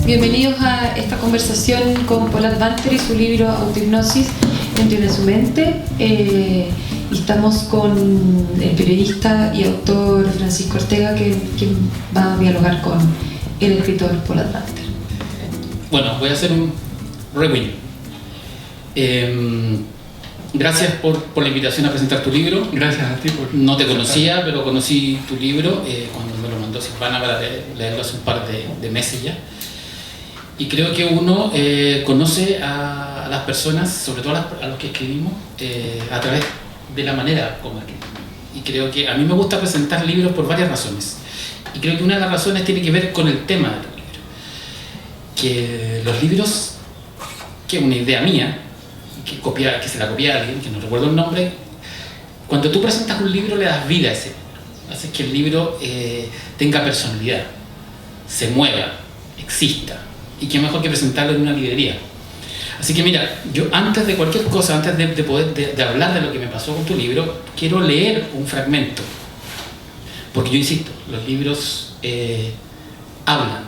Bienvenidos a esta conversación con Polat Banter y su libro Autohipnosis, Entiende su mente. Y estamos con el periodista y autor Francisco Ortega, quien va a dialogar con el escritor Polat Banter. Bueno, voy a hacer un rewind. Gracias por la invitación a presentar tu libro. Gracias a ti por... No te conocía, pero conocí tu libro cuando me lo mandó Silvana para leerlo hace un par de meses ya. Y creo que uno conoce a las personas, sobre todo a los que escribimos, a través de la manera como escribimos. Y creo que a mí me gusta presentar libros por varias razones. Y creo que una de las razones tiene que ver con el tema de tu libro. Que los libros, que es una idea mía, que se la copié a alguien, que no recuerdo el nombre, cuando tú presentas un libro le das vida a ese libro. Haces que el libro tenga personalidad, se mueva, exista. Y qué mejor que presentarlo en una librería. Así que mira, yo antes de cualquier cosa, antes de poder hablar de lo que me pasó con tu libro, quiero leer un fragmento. Porque yo insisto, los libros hablan.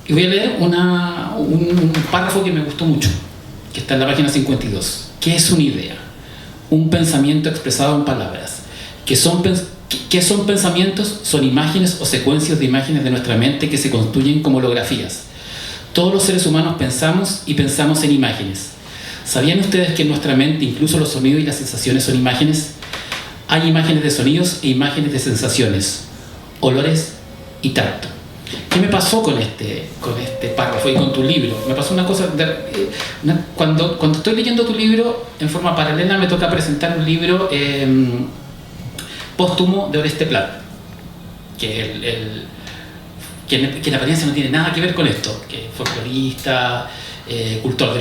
Y voy a leer un párrafo que me gustó mucho, que está en la página 52. ¿Qué es una idea? Un pensamiento expresado en palabras. ¿Qué son pensamientos? Son imágenes o secuencias de imágenes de nuestra mente que se construyen como holografías. Todos los seres humanos pensamos y pensamos en imágenes. ¿Sabían ustedes que en nuestra mente incluso los sonidos y las sensaciones son imágenes? Hay imágenes de sonidos e imágenes de sensaciones, olores y tacto. ¿Qué me pasó con este párrafo y con tu libro? Me pasó una cosa, cuando estoy leyendo tu libro, en forma paralela me toca presentar un libro póstumo de Oreste Plat, que en apariencia no tiene nada que ver con esto, que es folclorista, cultor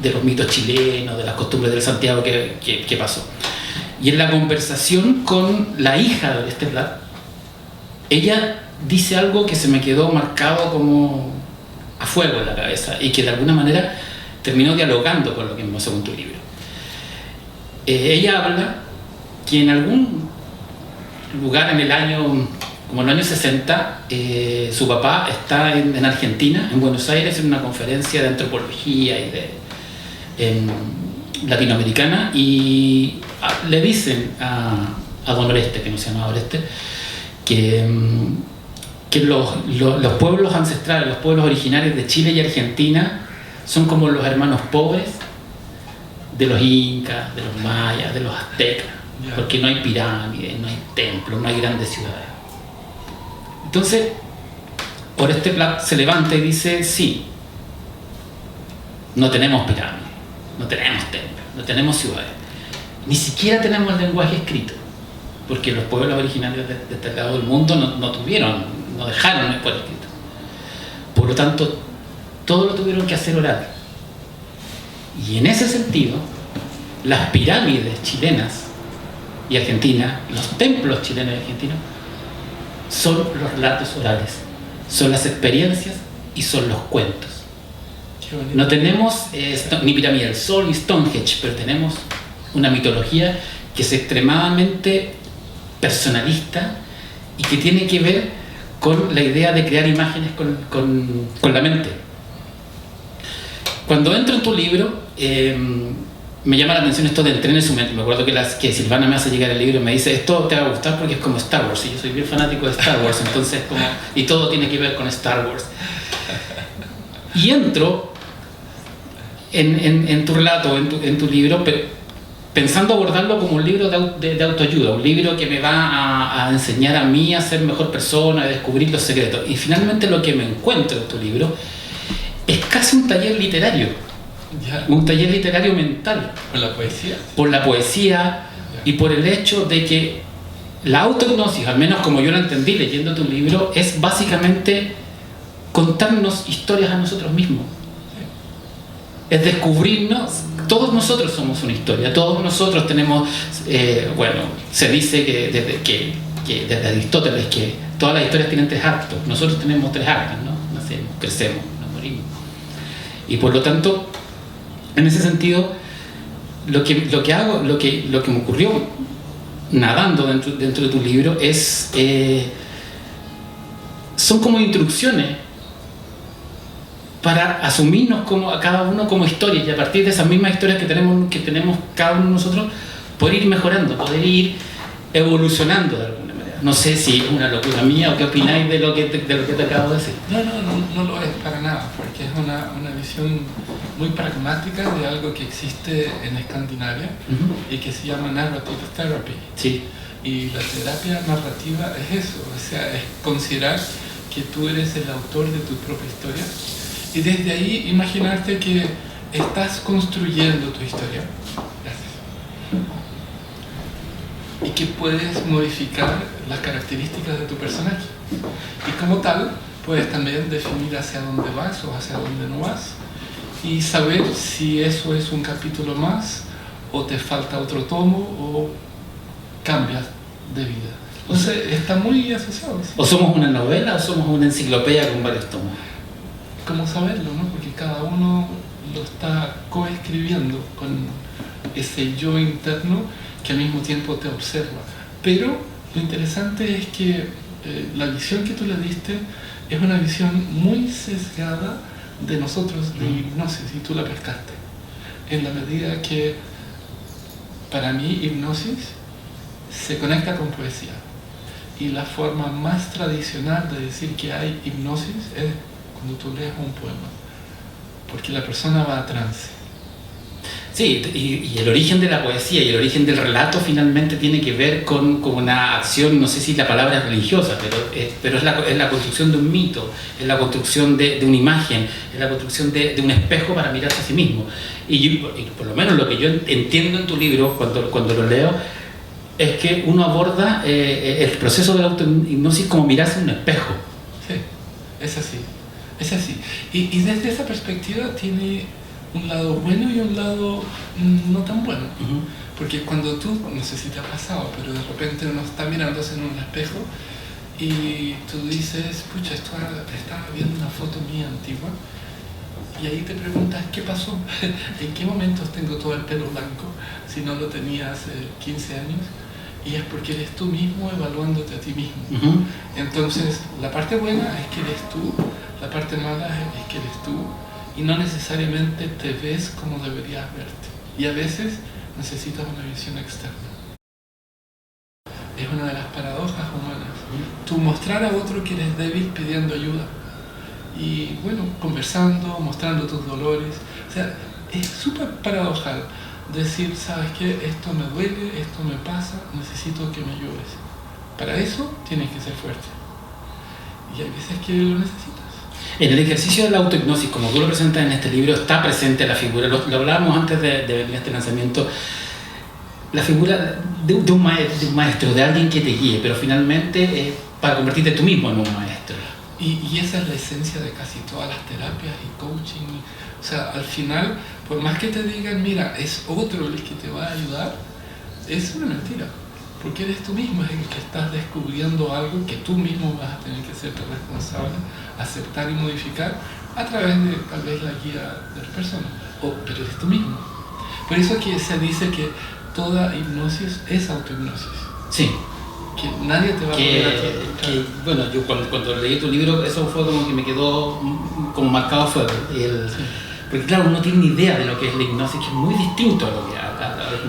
de los mitos chilenos, de las costumbres del Santiago que pasó. Y en la conversación con la hija de Oreste Plat, ella dice algo que se me quedó marcado como a fuego en la cabeza y que de alguna manera terminó dialogando con lo que me pasó con tu libro. Ella habla que en algún lugar en el año 60, su papá está en Argentina, en Buenos Aires, en una conferencia de antropología y latinoamericana, y le dicen a don Oreste, que no se llama Oreste, que los pueblos ancestrales, los pueblos originarios de Chile y Argentina son como los hermanos pobres de los incas, de los mayas, de los aztecas, porque no hay pirámides, no hay templos, no hay grandes ciudades. Entonces, Oreste Plat se levanta y dice, sí, no tenemos pirámides, no tenemos templos, no tenemos ciudades, ni siquiera tenemos el lenguaje escrito, porque los pueblos originarios de este lado del mundo no dejaron el pueblo escrito. Por lo tanto, todo lo tuvieron que hacer oral. Y en ese sentido, las pirámides chilenas y argentinas, los templos chilenos y argentinos, son los relatos orales, son las experiencias y son los cuentos. No tenemos ni Pirámide del Sol ni Stonehenge, pero tenemos una mitología que es extremadamente personalista y que tiene que ver con la idea de crear imágenes con la mente. Cuando entro en tu libro, me llama la atención esto del tren en su mente. Me acuerdo que Silvana me hace llegar el libro y me dice, esto te va a gustar porque es como Star Wars, y yo soy bien fanático de Star Wars, entonces y todo tiene que ver con Star Wars. Y entro en tu relato, en tu libro, pensando abordarlo como un libro de autoayuda, un libro que me va a enseñar a mí a ser mejor persona, a descubrir los secretos. Y finalmente lo que me encuentro en tu libro es casi un taller literario, un taller literario mental. ¿Por la poesía? Por la poesía y por el hecho de que la autohipnosis, al menos como yo la entendí leyendo tu libro, es básicamente contarnos historias a nosotros mismos. Es descubrirnos. Todos nosotros somos una historia, todos nosotros tenemos, se dice que desde Aristóteles que todas las historias tienen 3 actos, nosotros tenemos 3 actos, ¿no? Nacemos, crecemos, nos morimos. Y por lo tanto, en ese sentido, lo que hago, lo que me ocurrió nadando dentro de tu libro es son como instrucciones para asumirnos como, a cada uno como historia, y a partir de esas mismas historias que tenemos cada uno de nosotros, poder ir mejorando, poder ir evolucionando de alguna manera. No sé si es una locura mía o qué opináis de lo que te acabo de decir. No lo es para nada, porque es una visión muy pragmática de algo que existe en Escandinavia y que se llama Narrative Therapy. Sí. Y la terapia narrativa es eso, o sea, es considerar que tú eres el autor de tu propia historia y desde ahí imaginarte que estás construyendo tu historia. Gracias. Y que puedes modificar las características de tu personaje. Y como tal, puedes también definir hacia dónde vas o hacia dónde no vas y saber si eso es un capítulo más o te falta otro tomo o cambias de vida. Entonces está muy asociado. ¿Sí? O somos una novela o somos una enciclopedia con varios tomos. ¿Cómo saberlo, no? Porque cada uno lo está coescribiendo con ese yo interno que al mismo tiempo te observa. Pero lo interesante es que la visión que tú le diste es una visión muy sesgada de nosotros, de hipnosis, y tú la pescaste. En la medida que, para mí, hipnosis se conecta con poesía. Y la forma más tradicional de decir que hay hipnosis es cuando tú lees un poema, porque la persona va a trance. Sí, y el origen de la poesía y el origen del relato finalmente tiene que ver con una acción, no sé si la palabra es religiosa, pero es la construcción de un mito, es la construcción de una imagen, es la construcción de un espejo para mirarse a sí mismo. Y por lo menos lo que yo entiendo en tu libro, cuando lo leo, es que uno aborda el proceso de la autohipnosis como mirarse en un espejo. Sí, es así, es así. Y desde esa perspectiva tiene un lado bueno y un lado no tan bueno. Porque cuando tú, no sé si te ha pasado, pero de repente uno está mirándose en un espejo y tú dices, pucha, estaba viendo una foto mía antigua, y ahí te preguntas, ¿qué pasó? ¿En qué momentos tengo todo el pelo blanco si no lo tenía hace 15 años? Y es porque eres tú mismo evaluándote a ti mismo. Entonces, la parte buena es que eres tú, la parte mala es que eres tú, y no necesariamente te ves como deberías verte. Y a veces necesitas una visión externa. Es una de las paradojas humanas. Tú mostrar a otro que eres débil pidiendo ayuda. Y bueno, conversando, mostrando tus dolores. O sea, es súper paradojal decir, ¿sabes qué? Esto me duele, esto me pasa, necesito que me ayudes. Para eso tienes que ser fuerte. Y hay veces que lo necesitas. En el ejercicio de la autohipnosis, como tú lo presentas en este libro, está presente la figura, lo hablábamos antes de venir a este lanzamiento, la figura de un maestro, de alguien que te guíe, pero finalmente para convertirte tú mismo en un maestro. Y esa es la esencia de casi todas las terapias y coaching. O sea, al final, por más que te digan, mira, es otro el que te va a ayudar, es una mentira. Porque eres tú mismo el que estás descubriendo algo que tú mismo vas a tener que hacerte responsable, aceptar y modificar a través de tal vez la guía de la persona. Pero eres tú mismo. Por eso que se dice que toda hipnosis es autohipnosis. Sí. Que nadie te va a poder bueno, yo cuando leí tu libro, eso fue como que me quedó como marcado a fuego. Porque claro, uno no tiene ni idea de lo que es la hipnosis, que es muy distinto a lo que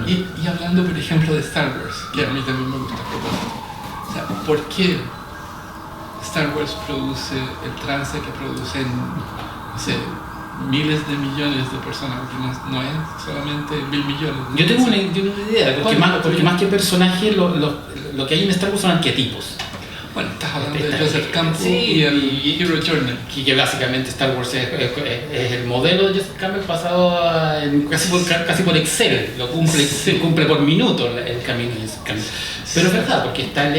y hablando, por ejemplo, de Star Wars, que a mí también me gusta. O sea, ¿por qué Star Wars produce el trance que producen, no sé, miles de millones de personas? Porque no es solamente 1.000 millones. Yo tengo una idea, porque más que personajes, lo que hay en Star Wars son arquetipos. Bueno, estás hablando de Joseph Campbell y el Hero Journal. Que básicamente Star Wars es el modelo de Joseph Campbell pasado casi por Excel. Lo cumple por minuto el camino de Joseph Campbell. Pero es verdad, porque está el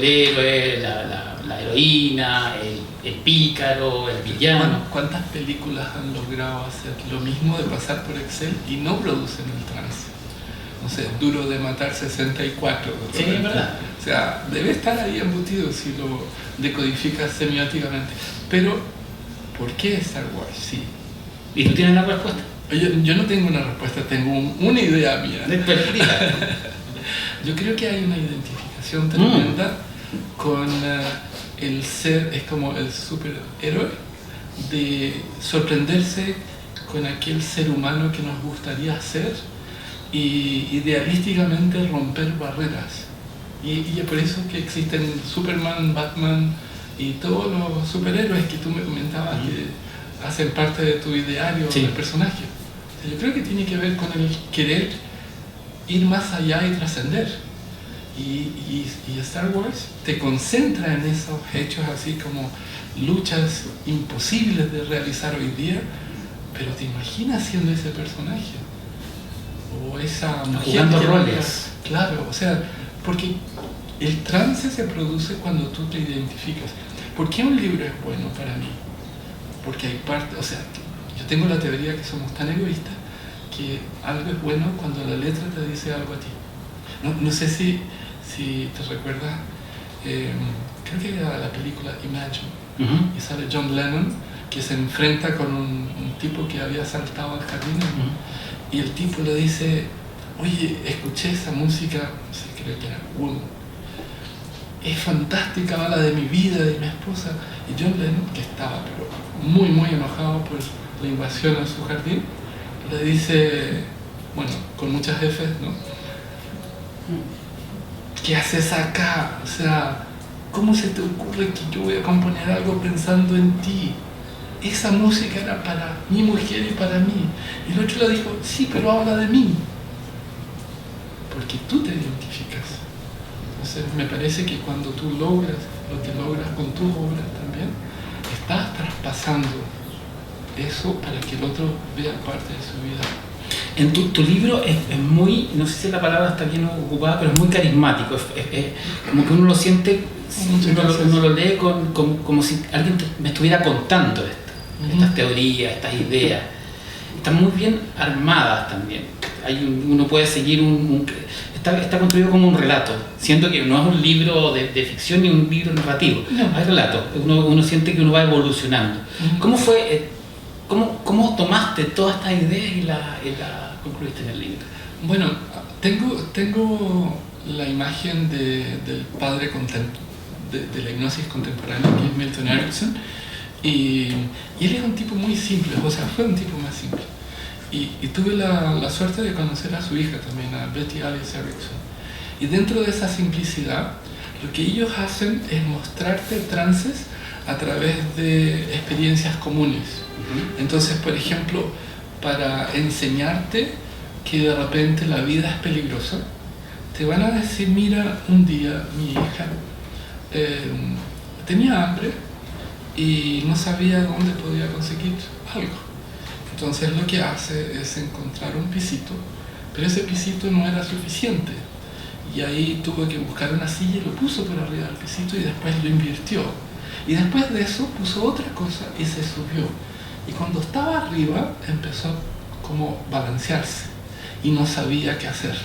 héroe, la heroína, el pícaro, el villano. ¿Cuántas películas han logrado hacer lo mismo de pasar por Excel y no producen el trance? No sé, Duro de Matar 64. Sí, es verdad. O sea, debe estar ahí embutido si lo decodificas semióticamente. Pero, ¿por qué Star Wars? Sí. ¿Y tú tienes la respuesta? Yo no tengo una respuesta, tengo una idea mía. Yo creo que hay una identificación tremenda con el ser, es como el superhéroe, de sorprenderse con aquel ser humano que nos gustaría ser y idealísticamente romper barreras. Y es por eso que existen Superman, Batman y todos los superhéroes que tú me comentabas que hacen parte de tu ideario del personaje. O sea, yo creo que tiene que ver con el querer ir más allá y trascender. Y Star Wars te concentra en esos hechos así como luchas imposibles de realizar hoy día, pero te imaginas siendo ese personaje o esa mujer jugando roles. Claro, o sea, porque el trance se produce cuando tú te identificas. ¿Por qué un libro es bueno para mí? Porque hay parte, o sea, yo tengo la teoría que somos tan egoístas que algo es bueno cuando la letra te dice algo a ti. No sé si te recuerdas, creo que era la película Imagine, y sale John Lennon, que se enfrenta con un tipo que había saltado al jardín, y el tipo le dice, oye, escuché esa música, no sé, creo que era Woman, es fantástica, habla de mi vida, de mi esposa. Y John Lennon, que estaba pero muy muy enojado por la invasión a su jardín, le dice, bueno, con muchas Fs, ¿no? ¿Qué haces acá? O sea, ¿cómo se te ocurre que yo voy a componer algo pensando en ti? Esa música era para mi mujer y para mí. Y el otro le dijo, sí, pero habla de mí. Porque tú te identificas. Entonces me parece que cuando tú logras lo que logras con tus obras también, estás traspasando eso para que el otro vea parte de su vida. En tu libro es muy, no sé si la palabra está bien ocupada, pero es muy carismático. Es como que uno lo siente, uno lo lee como si alguien me estuviera contando estas teorías, estas ideas. Están muy bien armadas también. Uno puede seguir está construido como un relato, siendo que no es un libro de ficción ni un libro narrativo. No. Hay relatos. Uno siente que uno va evolucionando. ¿Cómo fue? ¿Cómo tomaste todas estas ideas y la concluiste en el libro? Bueno, tengo la imagen del padre de la hipnosis contemporánea, que es Milton Erickson, y él era un tipo muy simple, o sea, fue un tipo más simple. Y tuve la suerte de conocer a su hija también, a Betty Alice Erickson. Y dentro de esa simplicidad, lo que ellos hacen es mostrarte trances a través de experiencias comunes. Entonces, por ejemplo, para enseñarte que de repente la vida es peligrosa, te van a decir, mira, un día mi hija tenía hambre y no sabía dónde podía conseguir algo. Entonces lo que hace es encontrar un pisito, pero ese pisito no era suficiente. Y ahí tuvo que buscar una silla y lo puso por arriba del pisito y después lo invirtió. Y después de eso puso otra cosa y se subió. Y cuando estaba arriba empezó como balancearse y no sabía qué hacer.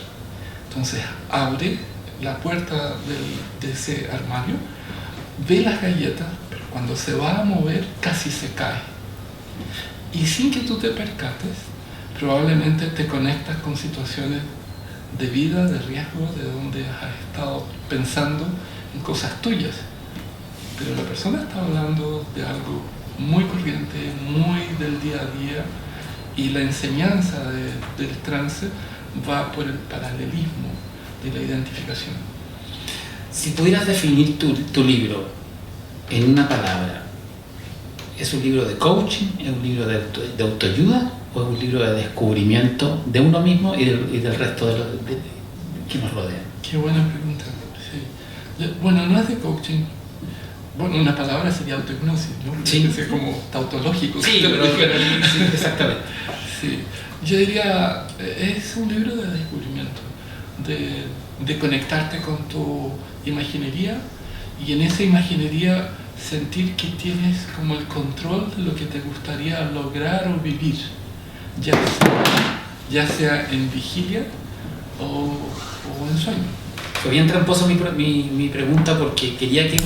Entonces abre la puerta de ese armario, ve las galletas, pero cuando se va a mover casi se cae. Y sin que tú te percates, probablemente te conectas con situaciones de vida, de riesgo, de donde has estado pensando en cosas tuyas. Pero la persona está hablando de algo muy corriente, muy del día a día, y la enseñanza del trance va por el paralelismo de la identificación. Si pudieras definir tu libro en una palabra, ¿es un libro de coaching? ¿Es un libro de autoayuda? ¿O es un libro de descubrimiento de uno mismo y del resto de que nos rodea? Qué buena pregunta. Sí. Bueno, no es de coaching. Bueno, una palabra sería autohipnosis, ¿no? Sí. Es como tautológico. Sí, pero sí, exactamente. Sí. Yo diría, es un libro de descubrimiento, de conectarte con tu imaginería y en esa imaginería sentir que tienes como el control de lo que te gustaría lograr o vivir, ya sea en vigilia o en sueño. Fue bien tramposo mi pregunta porque quería que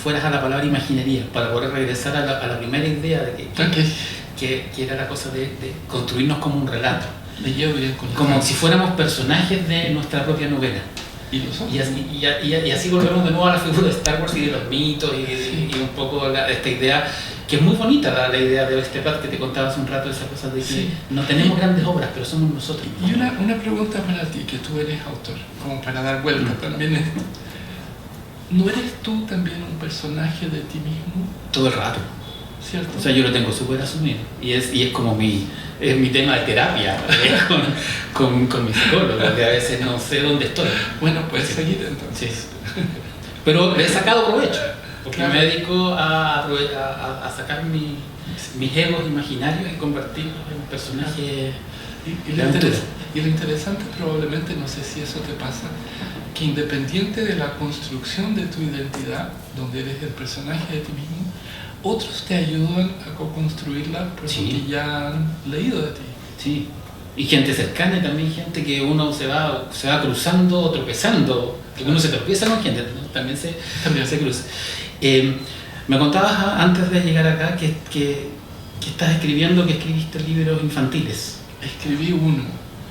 fueras a la palabra imaginería para poder regresar a la primera idea de que era la cosa de construirnos como un relato, como si fuéramos personajes de nuestra propia novela. Y así volvemos de nuevo a la figura de Star Wars y de los mitos y un poco esta idea que es muy bonita la idea de Oestepat, que te contaba hace un rato, esa cosa de que Sí. no tenemos grandes obras, pero somos nosotros. Y una pregunta para ti, que tú eres autor, como para dar vuelta también esto. ¿No eres tú también un personaje de ti mismo? Todo el rato. ¿Cierto? O sea, yo lo tengo súper asumido. Y es como mi tema de terapia con mi psicólogo, que a veces no sé dónde estoy. Bueno, puedes seguir entonces. Sí. Pero le he sacado provecho, porque Claro. me dedico a sacar mis egos imaginarios y convertirlos en personajes. Y lo interesante probablemente, no sé si eso te pasa, que independiente de la construcción de tu identidad, donde eres el personaje de ti mismo, otros te ayudan a co-construirla porque Sí. ya han leído de ti. Sí. Y gente cercana y también gente que uno se va cruzando o tropezando, que uno se tropieza con gente, ¿no? también se cruza. Me contabas antes de llegar acá que estás escribiendo, que escribiste libros infantiles. Escribí uno.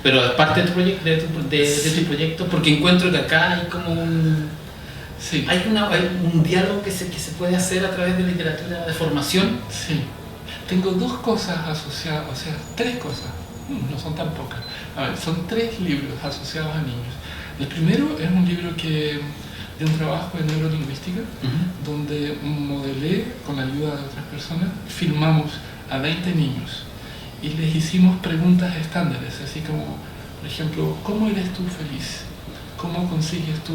Pero es parte de tu proyecto, de tu proyecto, porque encuentro que acá hay como Sí. hay un diálogo que se puede hacer a través de literatura de formación. Sí. Tengo dos cosas asociadas, o sea, tres cosas. No son tan pocas. A ver, son tres libros asociados a niños. El primero es un libro de un trabajo de neurolingüística, donde modelé, con la ayuda de otras personas, filmamos a 20 niños y les hicimos preguntas estándares, así como, por ejemplo, ¿cómo eres tú feliz? ¿Cómo consigues tú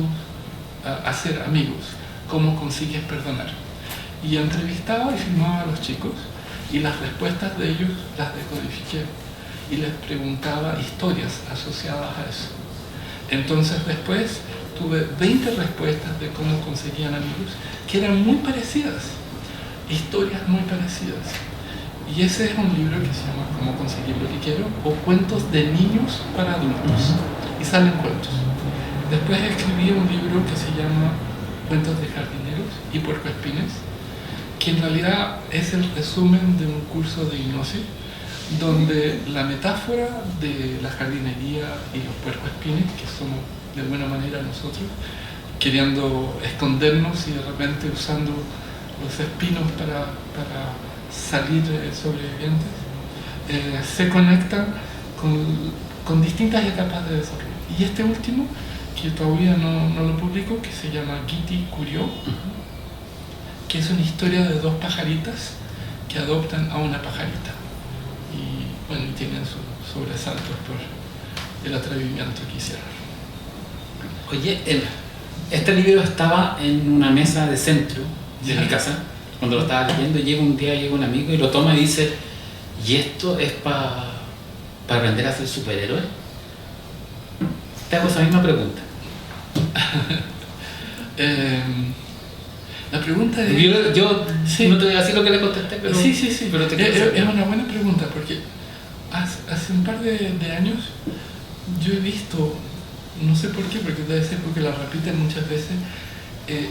hacer amigos? ¿Cómo consigues perdonar? Y entrevistaba y filmaba a los chicos y las respuestas de ellos las decodifiqué y les preguntaba historias asociadas a eso. Entonces después tuve 20 respuestas de cómo conseguían amigos que eran muy parecidas, historias muy parecidas. Y ese es un libro que se llama Cómo conseguir lo que quiero, o Cuentos de niños para adultos. Y salen cuentos. Después escribí un libro que se llama Cuentos de jardineros y puercoespines, que en realidad es el resumen de un curso de hipnosis, donde la metáfora de la jardinería y los puercoespines, que somos de buena manera nosotros, queriendo escondernos y de repente usando los espinos para salir sobrevivientes, se conectan con distintas etapas de desarrollo. Y este último, que todavía no lo publico, que se llama Giti Curió, que es una historia de dos pajaritas que adoptan a una pajarita. Y bueno, tienen sus sobresaltos por el atrevimiento que hicieron. Oye, este libro estaba en una mesa de centro de mi casa, cuando lo estaba leyendo, llega un amigo y lo toma y dice, ¿y esto es para aprender a ser superhéroe? Te hago esa misma pregunta. La pregunta es... Yo Sí. no te voy a decir lo que le contesté, pero... Sí. Pero te quiero saber. Es una buena pregunta, porque hace un par de años yo he visto, no sé por qué, porque debe ser porque la repiten muchas veces,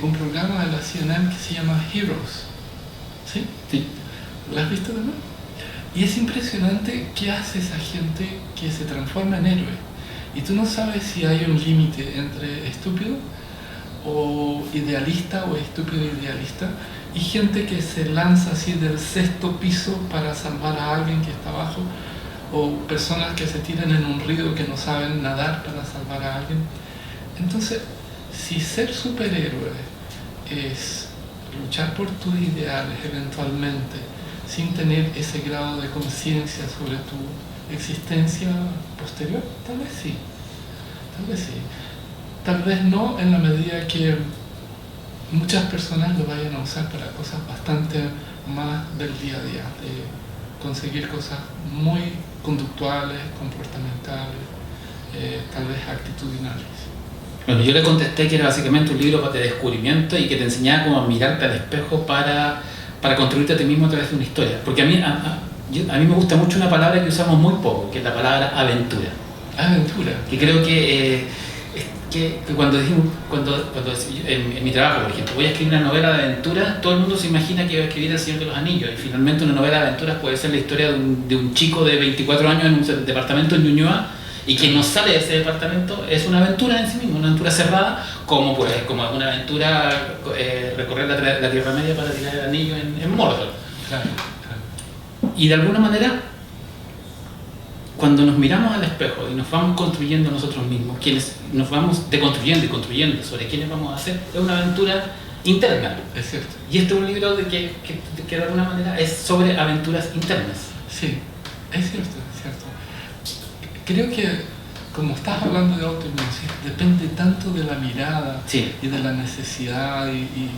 un programa de la CNN que se llama Heroes. ¿Sí? Sí. ¿Lo has visto también? Y es impresionante qué hace esa gente que se transforma en héroe. Y tú no sabes si hay un límite entre estúpido o idealista o estúpido idealista, y gente que se lanza así del 6º piso para salvar a alguien que está abajo, o personas que se tiran en un río que no saben nadar para salvar a alguien. Entonces, si ser superhéroe es luchar por tus ideales eventualmente, sin tener ese grado de conciencia sobre tu existencia posterior, tal vez sí. Tal vez no en la medida que muchas personas lo vayan a usar para cosas bastante más del día a día, de conseguir cosas muy conductuales, comportamentales, tal vez actitudinales. Bueno, yo le contesté que era básicamente un libro de descubrimiento y que te enseñaba cómo mirarte al espejo para construirte a ti mismo a través de una historia. Porque a mí me gusta mucho una palabra que usamos muy poco, que es la palabra aventura. Aventura. Que creo que cuando en mi trabajo, por ejemplo, voy a escribir una novela de aventuras, todo el mundo se imagina que voy a escribir El Señor de los Anillos, y finalmente una novela de aventuras puede ser la historia de un chico de 24 años en un departamento en Ñuñoa, y quien no sale de ese departamento es una aventura en sí mismo, una aventura cerrada, como una aventura recorrer la Tierra Media para tirar el anillo en Mordor. Claro, claro. Y de alguna manera, cuando nos miramos al espejo y nos vamos construyendo nosotros mismos, quienes nos vamos deconstruyendo y construyendo sobre quiénes vamos a ser, es una aventura interna. Es cierto. Y este es un libro que de alguna manera es sobre aventuras internas. Sí, es cierto, es cierto. Creo que, como estás hablando de autohipnosis, depende tanto de la mirada Sí. y de la necesidad y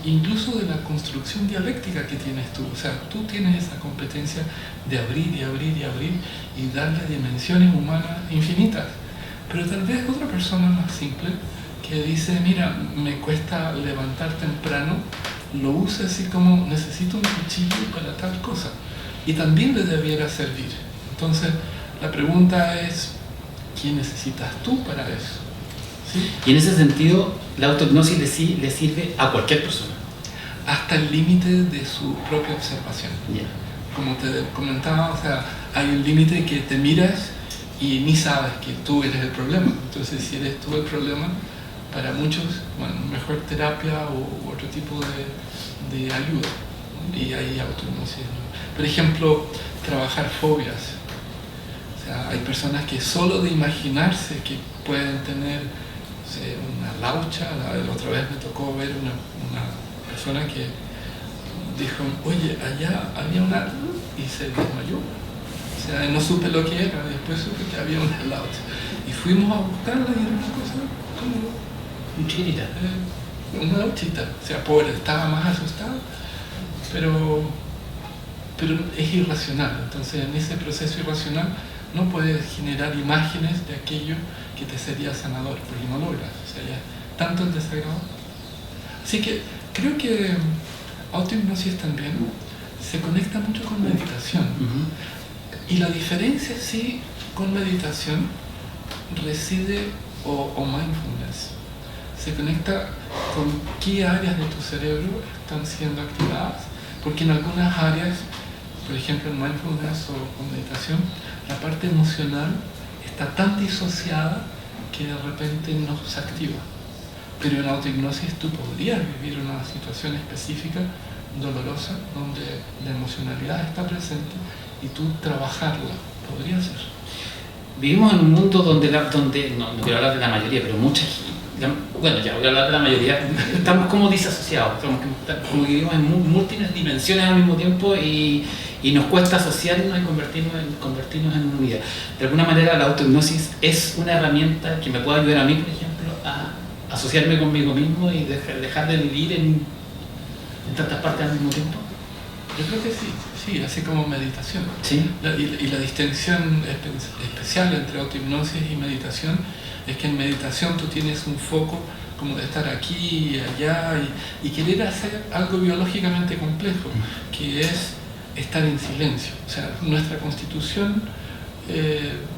incluso de la construcción dialéctica que tienes tú. O sea, tú tienes esa competencia de abrir y abrir y abrir y darle dimensiones humanas infinitas. Pero tal vez otra persona más simple que dice, mira, me cuesta levantar temprano, lo usa así como necesito un cuchillo para tal cosa. Y también le debiera servir. Entonces, la pregunta es, ¿quién necesitas tú para eso? ¿Sí? Y en ese sentido, la autohipnosis le sirve a cualquier persona. Hasta el límite de su propia observación. Yeah. Como te comentaba, o sea, hay un límite que te miras y ni sabes que tú eres el problema. Entonces, si eres tú el problema, para muchos, bueno, mejor terapia u otro tipo de ayuda. Y hay autohipnosis, ¿no? Por ejemplo, trabajar fobias. O sea, hay personas que solo de imaginarse que pueden tener, no sé, una laucha. La otra vez me tocó ver una persona que dijo, oye, allá había una, y se desmayó. O sea, no supe lo que era, después supe que había una laucha. Y fuimos a buscarla y era una cosa como Muy chiquitita. una lauchita. O sea, pobre, estaba más asustado, pero es irracional. Entonces, en ese proceso irracional no puedes generar imágenes de aquello que te sería sanador, porque no logras. O sea, ya tanto el desagrado. Así que creo que autohipnosis también se conecta mucho con meditación. Y la diferencia, sí, con meditación reside, o mindfulness, se conecta con qué áreas de tu cerebro están siendo activadas, porque en algunas áreas, por ejemplo en mindfulness o con meditación, la parte emocional está tan disociada que de repente no se activa. Pero en autohipnosis tú podrías vivir una situación específica, dolorosa, donde la emocionalidad está presente y tú trabajarla, podría ser. Vivimos en un mundo donde no quiero hablar de la mayoría, pero muchas, bueno, ya voy a hablar de la mayoría, estamos como disasociados, como que vivimos en múltiples dimensiones al mismo tiempo y nos cuesta asociarnos y convertirnos en unidad. De alguna manera la autohipnosis es una herramienta que me puede ayudar a mí, por ejemplo, a asociarme conmigo mismo y dejar de vivir en tantas partes al mismo tiempo. Yo creo que sí, así como meditación. ¿Sí? Y la distinción especial entre autohipnosis y meditación es que en meditación tú tienes un foco como de estar aquí y allá y querer hacer algo biológicamente complejo, que es estar en silencio. O sea, nuestra constitución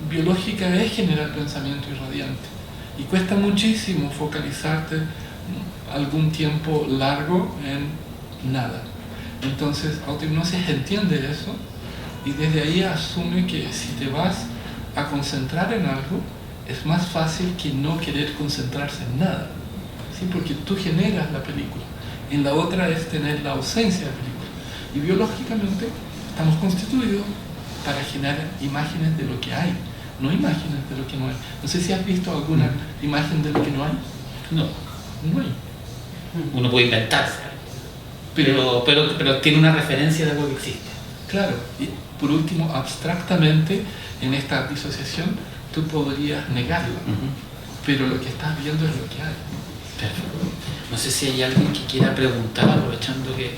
biológica es generar pensamiento irradiante y cuesta muchísimo focalizarte algún tiempo largo en nada. Entonces, autohipnosis entiende eso y desde ahí asume que si te vas a concentrar en algo, es más fácil que no querer concentrarse en nada, ¿sí? Porque tú generas la película. En la otra es tener la ausencia de película. Y biológicamente estamos constituidos para generar imágenes de lo que hay, no imágenes de lo que no hay. No sé si has visto alguna imagen de lo que no hay. No. No hay. Uno puede inventarse, pero tiene una referencia de algo que existe. Claro, y por último, abstractamente, en esta disociación, tú podrías negarla, pero lo que estás viendo es lo que hay. Perfecto. No sé si hay alguien que quiera preguntar, aprovechando que...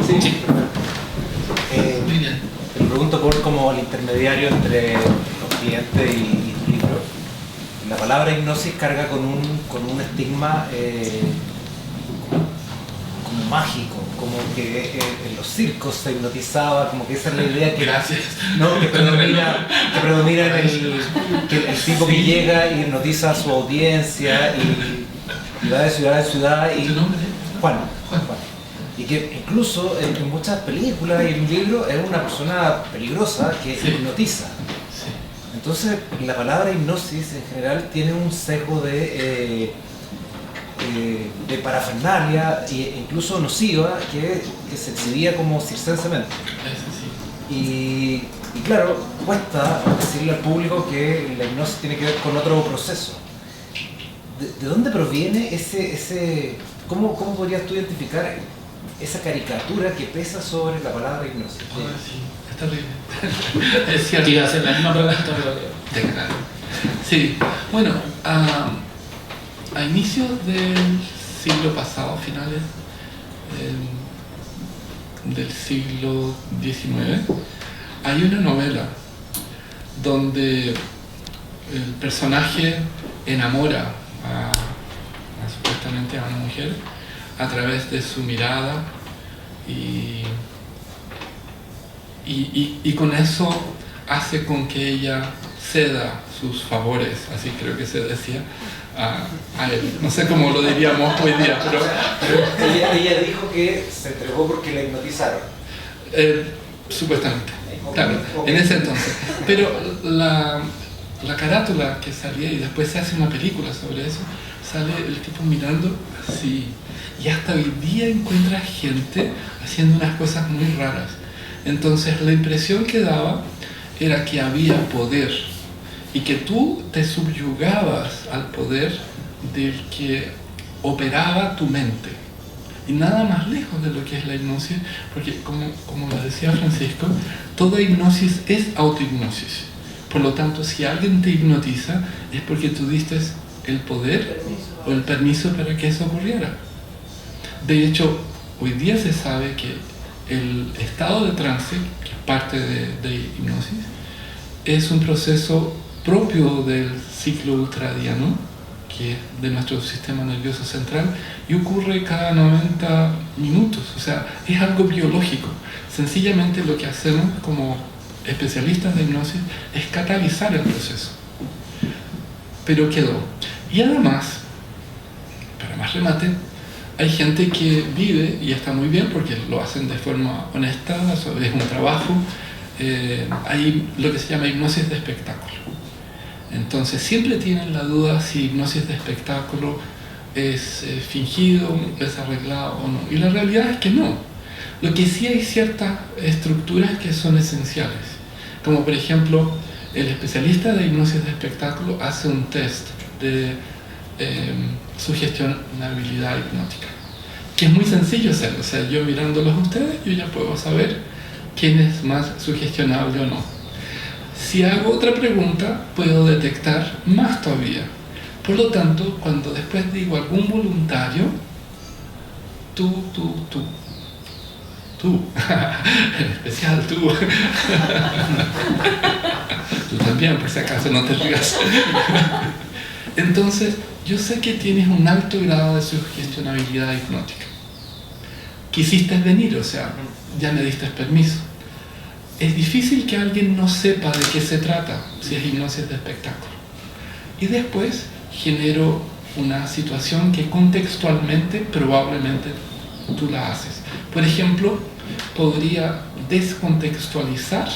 Sí. Sí. Muy bien. Te pregunto por como el intermediario entre los clientes y tu libro. La palabra hipnosis carga con un estigma como mágico, como que en los circos se hipnotizaba, como que esa es la idea que, Gracias. ¿no? que predomina en el tipo que llega y hipnotiza a su audiencia y va de ciudad en ciudad y... ¿Tu nombre? Juan. Y que incluso en muchas películas y en libros es una persona peligrosa que Sí. hipnotiza. Sí. Entonces la palabra hipnosis en general tiene un sesgo de de parafernalia, e incluso nociva, que se exhibía como circensemente. Y claro, cuesta decirle al público que la hipnosis tiene que ver con otro proceso. ¿De dónde proviene ese cómo podrías tú identificar esa caricatura que pesa sobre la palabra hipnosis? Sí, es terrible. Es cierto. Iba a hacer la misma pregunta, pero... Sí, bueno, a inicios del siglo pasado, finales del siglo XIX, hay una novela donde el personaje enamora supuestamente a una mujer a través de su mirada y con eso hace con que ella ceda sus favores, así creo que se decía, a él. No sé cómo lo diríamos hoy día, pero ella dijo que se entregó porque la hipnotizaron. Supuestamente, claro, en ese entonces. Pero la carátula que salía, y después se hace una película sobre eso, sale el tipo mirando así, y hasta hoy día encuentra gente haciendo unas cosas muy raras. Entonces la impresión que daba era que había poder y que tú te subyugabas al poder del que operaba tu mente. Y nada más lejos de lo que es la hipnosis, porque como lo decía Francisco, toda hipnosis es autohipnosis. Por lo tanto, si alguien te hipnotiza, es porque tú diste el poder o el permiso para que eso ocurriera. De hecho, hoy día se sabe que el estado de trance, que es parte de hipnosis, es un proceso propio del ciclo ultradiano, que es de nuestro sistema nervioso central, y ocurre cada 90 minutos, o sea, es algo biológico. Sencillamente lo que hacemos como especialistas de hipnosis es catalizar el proceso. Pero quedó. Y además, para más remate, hay gente que vive, y está muy bien porque lo hacen de forma honesta, es un trabajo, hay lo que se llama hipnosis de espectáculo. Entonces siempre tienen la duda si hipnosis de espectáculo es fingido, es arreglado o no. Y la realidad es que no. Lo que sí hay ciertas estructuras que son esenciales. Como por ejemplo, el especialista de hipnosis de espectáculo hace un test de sugestionabilidad hipnótica, que es muy sencillo hacerlo. O sea, yo mirándolos a ustedes, yo ya puedo saber quién es más sugestionable o no. Si hago otra pregunta, puedo detectar más todavía. Por lo tanto, cuando después digo algún voluntario, tú, en especial tú, tú también, por si acaso no te rías. Entonces, yo sé que tienes un alto grado de sugestionabilidad hipnótica. Quisiste venir, o sea, ya me diste permiso. Es difícil que alguien no sepa de qué se trata si es hipnosis de espectáculo. Y después genero una situación que contextualmente probablemente tú la haces. Por ejemplo, podría descontextualizar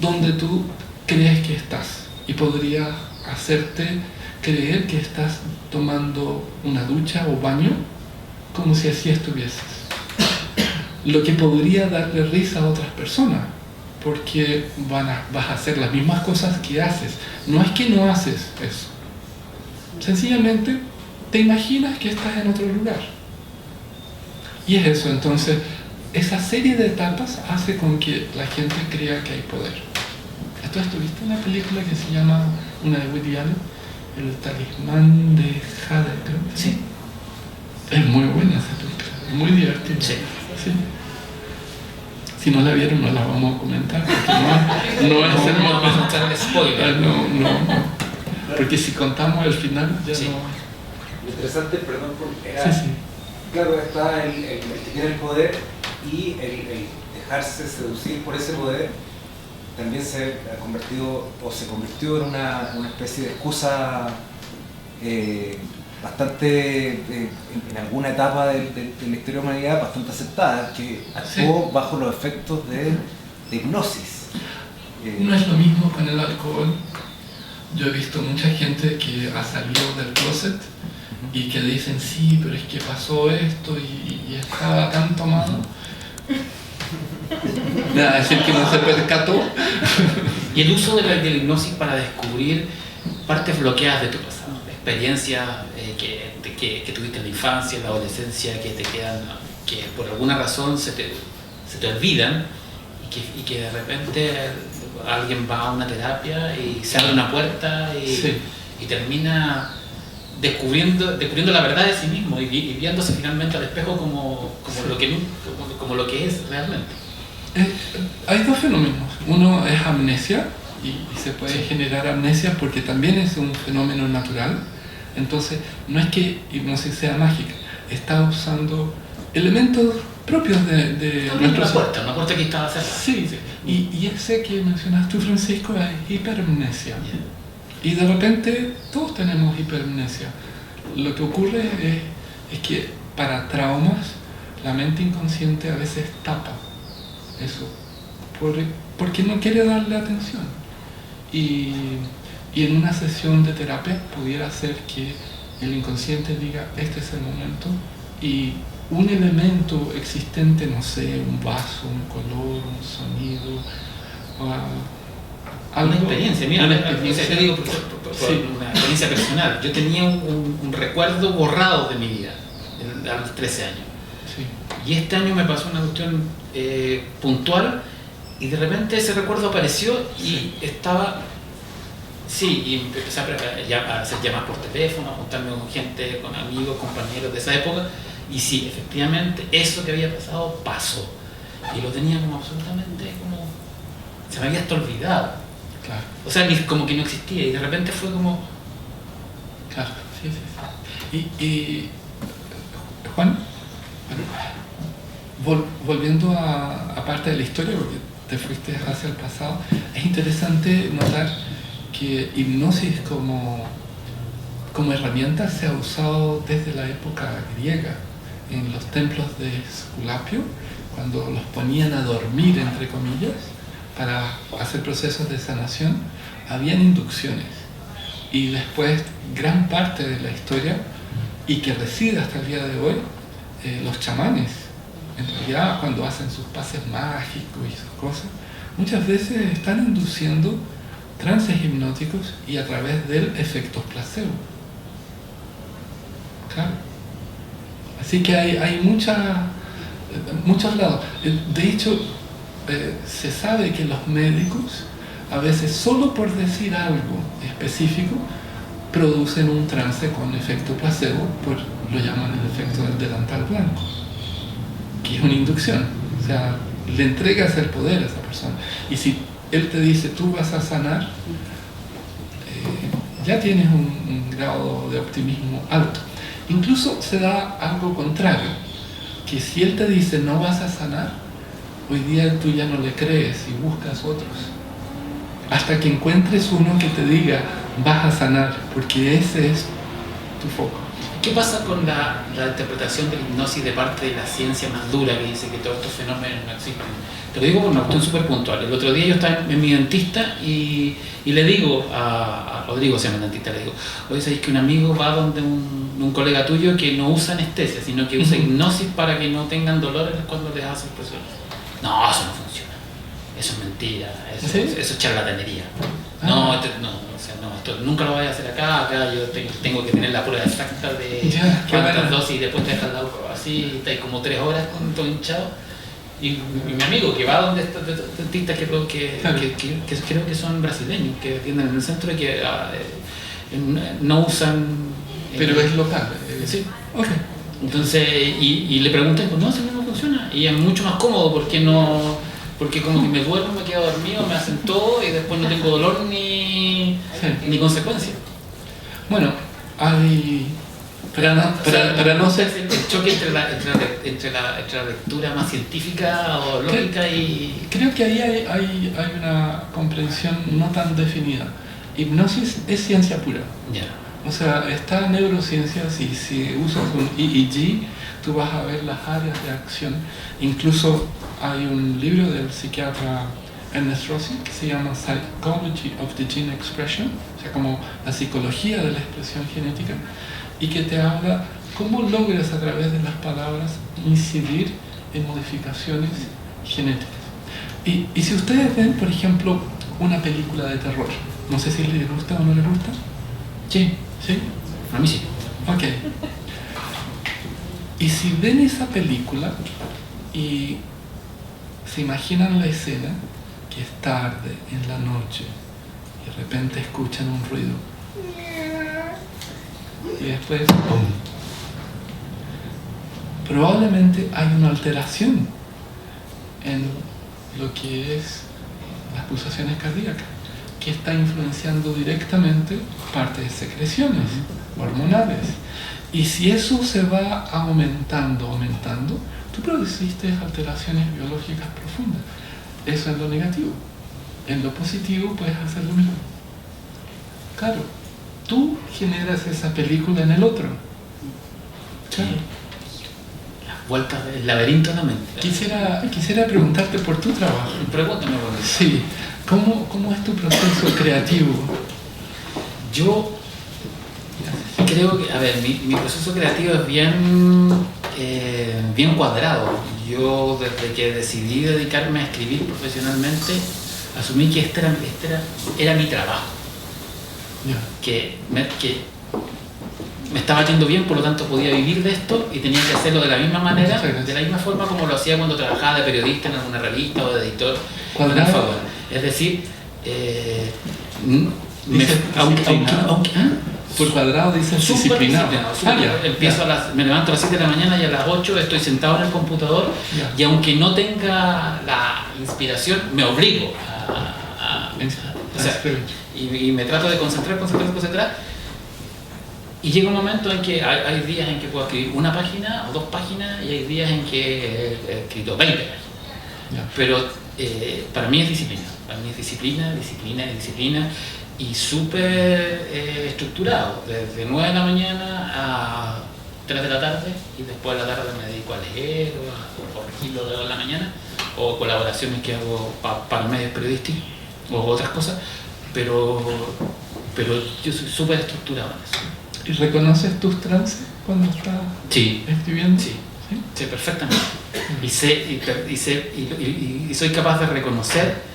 donde tú crees que estás y podría hacerte creer que estás tomando una ducha o baño como si así estuvieses. Lo que podría darle risa a otras personas, porque vas a hacer las mismas cosas que haces. No es que no haces eso. Sencillamente te imaginas que estás en otro lugar. Y es eso, entonces, esa serie de etapas hace con que la gente crea que hay poder. ¿Tú viste una película que se llama, una de Woody Allen, El talismán de Jade, creo? Sí. Es muy buena esa película, es muy divertida. Sí. Sí. Si no la vieron, no la vamos a comentar, porque no es el no vamos a echar el spoiler. No. Porque si contamos el final, ya sí. no. Lo interesante, perdón, era. Sí. Claro, está el que tiene el poder y el dejarse seducir por ese poder también se convirtió en una especie de excusa bastante, en alguna etapa de la historia de la humanidad, bastante aceptada, que actuó bajo los efectos de hipnosis. No es lo mismo con el alcohol. Yo he visto mucha gente que ha salido del closet y que dicen, sí, pero es que pasó esto y estaba tan tomado. Nada, decir que no se percató. Y el uso de la hipnosis para descubrir partes bloqueadas de tu pasado, experiencias que tuviste en la infancia, en la adolescencia, que te quedan, que por alguna razón se te olvidan, y que de repente alguien va a una terapia y se abre una puerta y termina descubriendo la verdad de sí mismo y viéndose finalmente al espejo como lo que es realmente. Hay dos fenómenos. Uno es amnesia, y se puede generar amnesia porque también es un fenómeno natural. Entonces, no es que hipnosis sea mágica, está usando elementos propios de nuestro ser. Una puerta que estaba cerrada. Sí. Y ese que mencionas tú, Francisco, es hipermnesia. Y de repente todos tenemos hipermnesia. Lo que ocurre es que para traumas la mente inconsciente a veces tapa eso porque no quiere darle atención. Y en una sesión de terapia pudiera ser que el inconsciente diga, este es el momento, y un elemento existente, no sé, un vaso, un color, un sonido, una experiencia, mira, una experiencia, te digo por una experiencia personal. Yo tenía un recuerdo borrado de mi vida a los 13 años. Sí. Y este año me pasó una cuestión puntual, y de repente ese recuerdo apareció y estaba... Sí, y empecé a hacer llamadas por teléfono, a juntarme con gente, con amigos, compañeros de esa época, y sí, efectivamente, eso que había pasado, pasó. Y lo tenía como absolutamente como... Se me había hasta olvidado. Claro. O sea, como que no existía, y de repente fue como... Claro, sí. Y Juan, volviendo a parte de la historia, porque te fuiste hacia el pasado, es interesante notar que hipnosis como herramienta se ha usado desde la época griega, en los templos de Esculapio, cuando los ponían a dormir, entre comillas, para hacer procesos de sanación, habían inducciones. Y después, gran parte de la historia, y que reside hasta el día de hoy, los chamanes, en realidad cuando hacen sus pases mágicos y sus cosas, muchas veces están induciendo trances hipnóticos y a través del efectos placebo. Claro. Así que hay muchos lados. De hecho, se sabe que los médicos, a veces solo por decir algo específico, producen un trance con efecto placebo, lo llaman el efecto del delantal blanco, que es una inducción. O sea, le entregas el poder a esa persona. Y si él te dice, tú vas a sanar, ya tienes un grado de optimismo alto. Incluso se da algo contrario, que si él te dice, no vas a sanar, hoy día tú ya no le crees y buscas otros. Hasta que encuentres uno que te diga, vas a sanar, porque ese es tu foco. ¿Qué pasa con la interpretación de la hipnosis de parte de la ciencia más dura, que dice que todos estos fenómenos no existen? Te lo digo por una cuestión súper puntual. El otro día yo estaba en mi dentista y le digo a Rodrigo, se llama el dentista, le digo, oye, ¿sabes que un amigo va donde un colega tuyo que no usa anestesia, sino que usa hipnosis para que no tengan dolores cuando les hace presión? No, eso no funciona. Eso es mentira, eso es charlatanería. Esto nunca lo voy a hacer acá yo tengo que tener la prueba exacta de cuántas dosis y después te dejas la prueba así, estás como 3 horas con todo hinchado. Y mi amigo que va donde estos dentistas que creo que son brasileños, que atienden en el centro y que no usan... Pero es local. Sí. Okay. Entonces, y le pregunté, pues no, eso no funciona. Y es mucho más cómodo porque como que me duermo, me quedo dormido, me hacen todo y después no tengo dolor ni consecuencia. Bueno, hay... Para no ser... El choque entre la lectura más científica o lógica y... Creo que ahí hay una comprensión no tan definida. Hipnosis es ciencia pura. Yeah. O sea, está neurociencia, si usas un EEG, tú vas a ver las áreas de acción. Incluso hay un libro del psiquiatra Ernest Rossi que se llama Psychology of the Gene Expression, o sea, como la psicología de la expresión genética, y que te habla cómo logras a través de las palabras incidir en modificaciones genéticas. Y si ustedes ven, por ejemplo, una película de terror, no sé si les gusta o no les gusta. Sí, ¿Sí? a mí sí. Ok. Y si ven esa película y se imaginan la escena, que es tarde, en la noche, y de repente escuchan un ruido, y después ¡pum! Probablemente hay una alteración en lo que es las pulsaciones cardíacas, que está influenciando directamente parte de secreciones hormonales. Y si eso se va aumentando, tú produciste alteraciones biológicas profundas. Eso es lo negativo. En lo positivo puedes hacer lo mismo. Claro, tú generas esa película en el otro. Claro. Las vueltas del laberinto de la mente. Quisiera preguntarte por tu trabajo. Pregúntame por eso. Sí. ¿Cómo es tu proceso creativo? Yo creo que, a ver, mi proceso creativo es bien cuadrado. Yo desde que decidí dedicarme a escribir profesionalmente, asumí que este era mi trabajo. Yeah. Que me estaba yendo bien, por lo tanto podía vivir de esto y tenía que hacerlo de la misma manera, de la misma forma como lo hacía cuando trabajaba de periodista en alguna revista o de editor. Cuadrado. Es decir, por cuadrado dices disciplinado. Empiezo me levanto a las 7 de la mañana y a las 8 estoy sentado en el computador, y aunque no tenga la inspiración, me obligo a hacer. Y me trato de concentrar. Y llega un momento en que hay días en que puedo escribir una página o 2 páginas, y hay días en que he escrito 20 páginas. Pero para mí es disciplina. Para mí es disciplina. Y súper estructurado, desde 9 de la mañana a 3 de la tarde, y después de la tarde me dedico a leer o a corregir lo de la mañana, o colaboraciones que hago para medios periodísticos o otras cosas, pero yo soy súper estructurado en eso. ¿Y reconoces tus trances cuando estás escribiendo? Sí, perfectamente. Y soy capaz de reconocer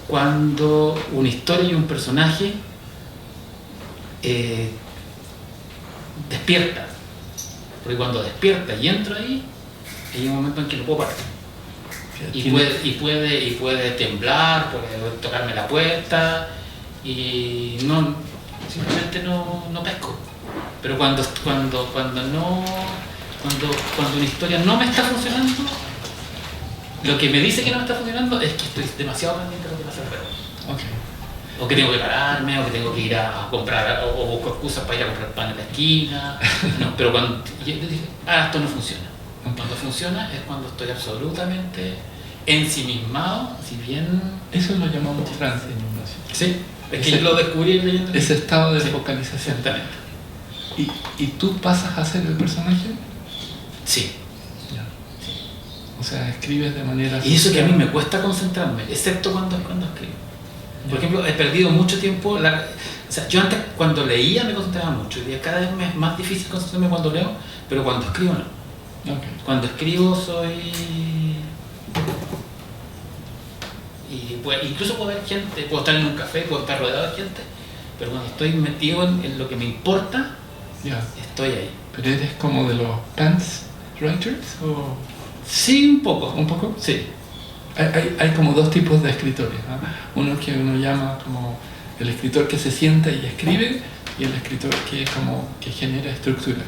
cuando una historia y un personaje despierta. Porque cuando despierta y entro ahí, hay un momento en que lo puedo parar. Y puede temblar, puede tocarme la puerta, y simplemente no pesco. Pero cuando una historia no me está funcionando, lo que me dice que no me está funcionando es que estoy demasiado pendiente de lo que pasa alrededor. Okay. O que tengo que pararme, o que tengo que ir a comprar, o busco excusas para ir a comprar pan en la esquina. Pero cuando yo dije, esto no funciona. Cuando funciona es cuando estoy absolutamente ensimismado, si bien... Eso lo llamamos trance en Ignacio. Sí, es que yo lo descubrí leyendo. Ese estado de focalización. Exactamente. ¿Y tú pasas a ser el personaje? Sí. O sea, escribes de manera... Y eso que a mí me cuesta concentrarme, excepto cuando escribo. Por ejemplo, he perdido mucho tiempo... yo antes cuando leía me concentraba mucho, y cada vez me es más difícil concentrarme cuando leo, pero cuando escribo no. Okay. Cuando escribo soy... incluso puedo ver gente, puedo estar en un café, puedo estar rodeado de gente, pero cuando estoy metido en lo que me importa, estoy ahí. ¿Pero eres como de los pants writers? ¿O? Sí, un poco. ¿Un poco? Sí. Hay como 2 tipos de escritores, ¿no? Uno que uno llama como el escritor que se sienta y escribe, y el escritor que genera estructuras.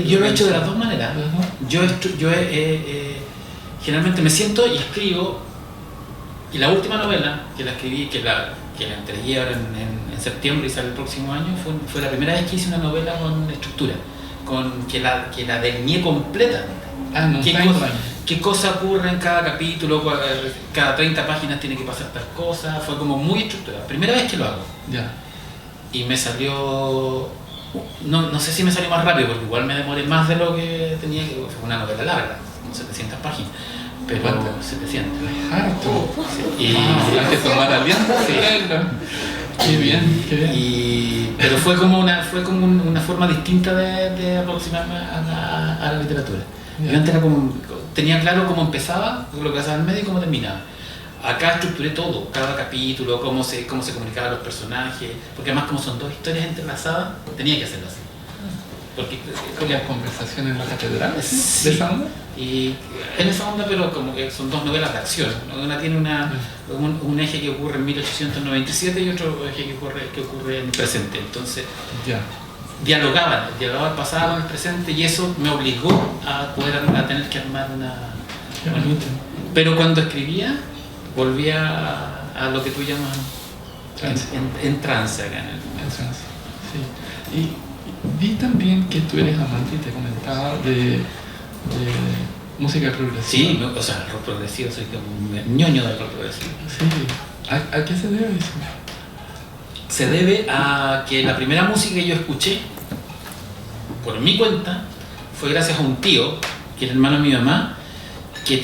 Yo lo he hecho de las dos maneras. Yo generalmente me siento y escribo, y la última novela que la escribí, que la entregué ahora en septiembre y sale el próximo año, fue la primera vez que hice una novela con estructura, que la delineé completamente. ¿Qué cosa ocurre en cada capítulo? Cada 30 páginas tiene que pasar tal cosa. Fue como muy estructurado. Primera vez que lo hago. Y me salió... No sé si me salió más rápido, porque igual me demoré más de lo que tenía que... Fue una novela larga, 700 páginas. Pero... ¿Cuánto? 700. Harto. Y hay que tomar alianza. Qué bien, qué bien. Pero fue como una forma distinta de aproximarme a la literatura. Yo antes tenía claro cómo empezaba, lo que pasaba en el medio y cómo terminaba. Acá estructuré todo, cada capítulo, cómo se comunicaban los personajes, porque además como son dos historias entrelazadas, tenía que hacerlo así. Porque ¿Las conversaciones en la catedral? Sí. ¿De esa onda? Y en esa onda, pero como que son dos novelas de acción, ¿no? Una tiene un eje que ocurre en 1897 y otro eje que ocurre en el presente. Entonces, dialogaban el pasado con el presente, y eso me obligó a tener que armar una. Pero cuando escribía, volvía a lo que tú llamas en trance acá en el. En trance, sí. Y vi también que tú eres amante, y te comentaba, de música progresiva. Sí, o sea, el rock progresivo, soy como un ñoño del rock progresivo. Sí. ¿A qué se debe eso? Se debe a que la primera música que yo escuché, por mi cuenta, fue gracias a un tío, que era hermano de mi mamá, yo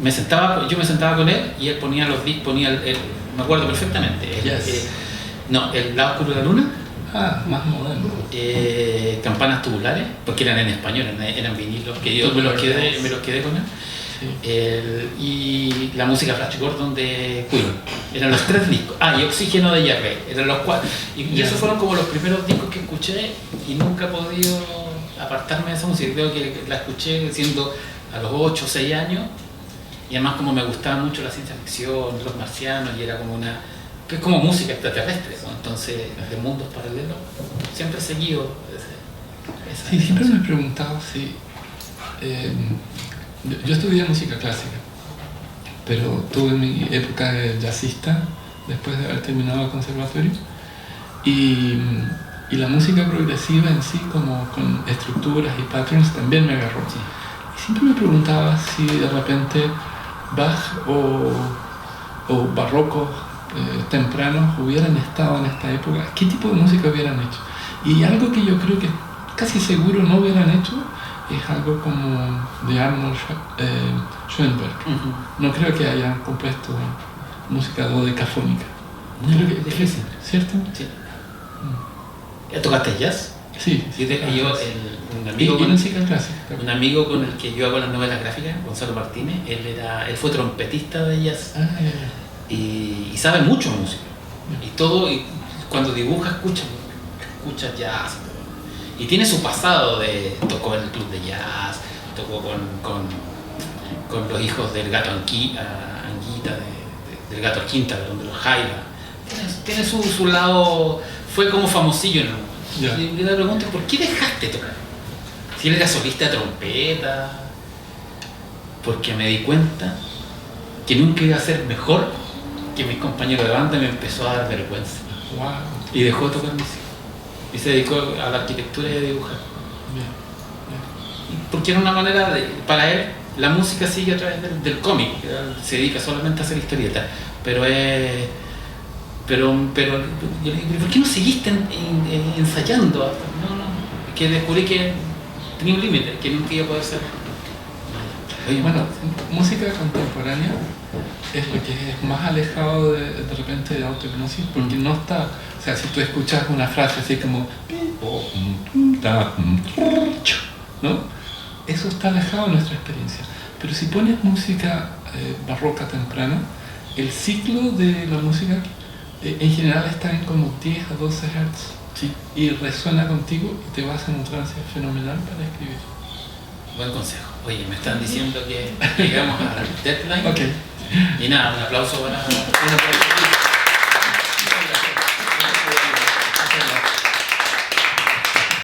me sentaba con él y él ponía los discos, me acuerdo perfectamente. El lado oscuro de la luna. Más moderno. Campanas tubulares, porque eran en español, eran vinilos, que yo me los quedé con él. Sí. Y la música Flash Gordon de Queen. Eran los 3 discos. Y Oxígeno de Jarre. Eran los 4. Y esos fueron como los primeros discos que escuché, y nunca he podido apartarme de esa música. Creo que la escuché siendo a los 8 o 6 años. Y además, como me gustaba mucho la ciencia ficción, los marcianos, y era como que es como música extraterrestre, ¿no? Entonces, de mundos paralelos, siempre he seguido esa siempre me he preguntado si yo estudié música clásica, pero tuve mi época de jazzista después de haber terminado el conservatorio, y la música progresiva en sí, como con estructuras y patterns, también me agarró. Sí. Y siempre me preguntaba si de repente Bach o barrocos tempranos hubieran estado en esta época, ¿qué tipo de música hubieran hecho? Y algo que yo creo que casi seguro no hubieran hecho es algo como de Arnold Schoenberg. No creo que hayan compuesto música dodecafónica. Creo que difícil, ¿cierto? Sí. ¿Tocaste jazz? Sí. Un amigo con el que yo hago las novelas gráficas, Gonzalo Martínez, él fue trompetista de jazz. Y sabe mucho música. Y cuando dibuja, escucha jazz. Y tiene su pasado tocó en el club de jazz, tocó con los hijos del gato Anguita, del gato Quinta, de los Jaiba. Tiene su lado, fue como famosillo en el mundo. Y le pregunto, ¿por qué dejaste tocar? Si él era solista de trompeta. Porque me di cuenta que nunca iba a ser mejor que mis compañeros de banda, y me empezó a dar vergüenza. Wow. Y dejó de tocar música. Y se dedicó a la arquitectura y a dibujar. Porque era una manera para él, la música sigue a través del cómic. Se dedica solamente a hacer historietas. Pero yo le digo, ¿por qué no seguiste ensayando? No. Que descubrí que tenía un límite, que nunca iba a poder ser. Bueno, música contemporánea es lo que es más alejado de repente de autohipnosis, porque no está, o sea, si tú escuchas una frase así como ¿no? Eso está alejado de nuestra experiencia. Pero si pones música barroca temprana, el ciclo de la música en general está en como 10 a 12 Hz. Sí. Y resuena contigo y te vas en un trance fenomenal para escribir. Buen consejo. Oye, me están diciendo que llegamos al deadline. Okay. Y nada, un aplauso para...